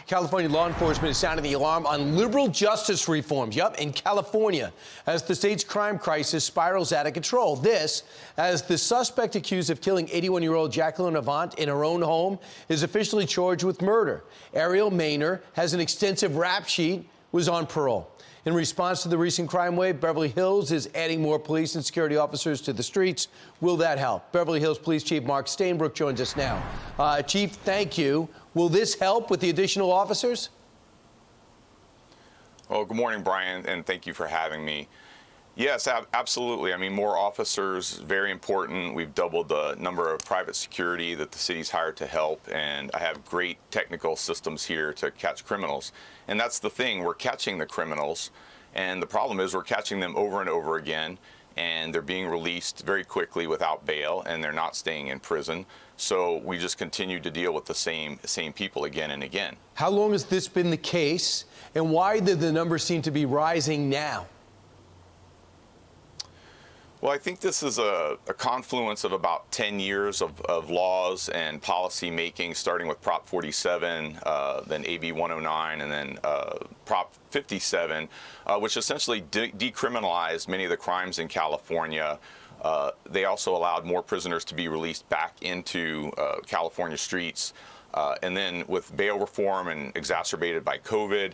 California law enforcement is sounding the alarm on liberal justice reforms. Yup, in California, as the state's crime crisis spirals out of control. This, as the suspect accused of killing 81-year-old Jacqueline Avant in her own home is officially charged with murder. Ariel Maynor has an extensive rap sheet, was on parole. In response to the recent crime wave, Beverly Hills is adding more police and security officers to the streets. Will that help? Beverly Hills Police Chief Mark Steinbrook joins us now. Chief, thank you. Will this help with the additional officers? Well, good morning, Brian, and thank you for having me. Yes, absolutely. I mean, more officers, very important. We've doubled the number of private security that the city's hired to help, and I have great technical systems here to catch criminals. And that's the thing, we're catching the criminals, and the problem is we're catching them over and over again, and they're being released very quickly without bail, and they're not staying in prison. So we just continue to deal with the same people again and again. How long has this been the case, and why do the numbers seem to be rising now? Well, I think this is a confluence of about 10 years of laws and policy making, starting with Prop 47, then AB 109, and then Prop 57, which essentially decriminalized many of the crimes in California. They also allowed more prisoners to be released back into California streets. And then with bail reform and exacerbated by COVID,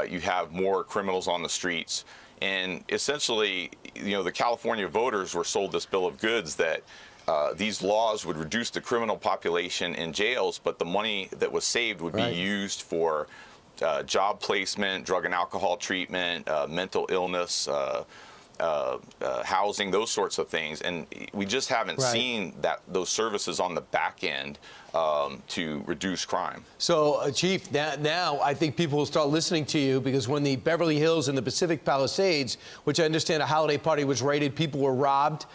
you have more criminals on the streets. And essentially, you know, the California voters were sold this bill of goods that these laws would reduce the criminal population in jails, but the money that was saved would be used for job placement, drug and alcohol treatment, mental illness, housing, those sorts of things. And we just haven't seen those services on the back end to reduce crime. So, Chief, now I think people will start listening to you, because when the Beverly Hills and the Pacific Palisades, which I understand a holiday party was raided, people were robbed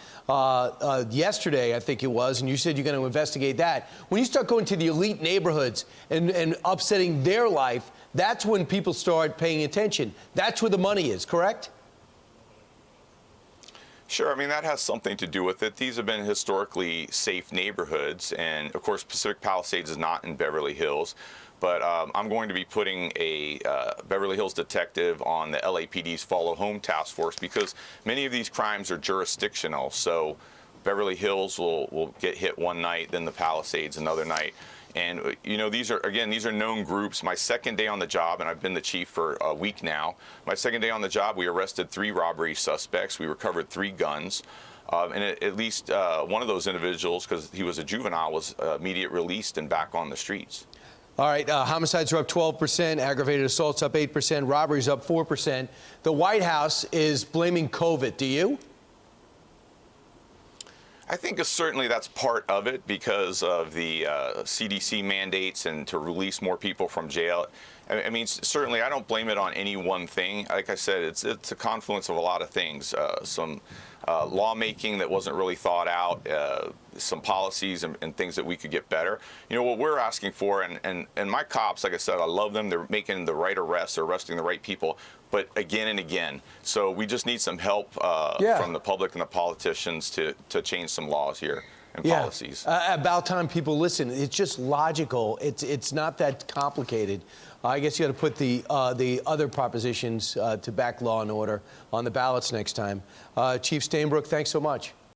yesterday, I think it was, and you said you're going to investigate that. When you start going to the elite neighborhoods and upsetting their life, that's when people start paying attention. That's where the money is, correct? Sure. I mean, that has something to do with it. These have been historically safe neighborhoods. And of course, Pacific Palisades is not in Beverly Hills. But I'm going to be putting a Beverly Hills detective on the LAPD's Follow Home Task Force, because many of these crimes are jurisdictional. So Beverly Hills will get hit one night, then the Palisades another night. And, you know, these are known groups. My second day on the job, and I've been the chief for a week now, my second day on the job, we arrested 3 robbery suspects. We recovered 3 guns. And at least one of those individuals, because he was a juvenile, was immediate released and back on the streets. All right, homicides are up 12%, aggravated assaults up 8%, robberies up 4%. The White House is blaming COVID. Do you? I think certainly that's part of it, because of the CDC mandates and to release more people from jail. I mean, certainly I don't blame it on any one thing. Like I said, it's a confluence of a lot of things. Some lawmaking that wasn't really thought out, some policies and things that we could get better. You know, what we're asking for, and my cops, like I said, I love them. They're making the right arrests, they're arresting the right people, but again and again. So we just need some help from the public and the politicians to change some laws here and policies. About time people listen. It's just logical. It's not that complicated. I guess you got to put the other propositions to back law and order on the ballots next time. Chief Steinbrook, thanks so much.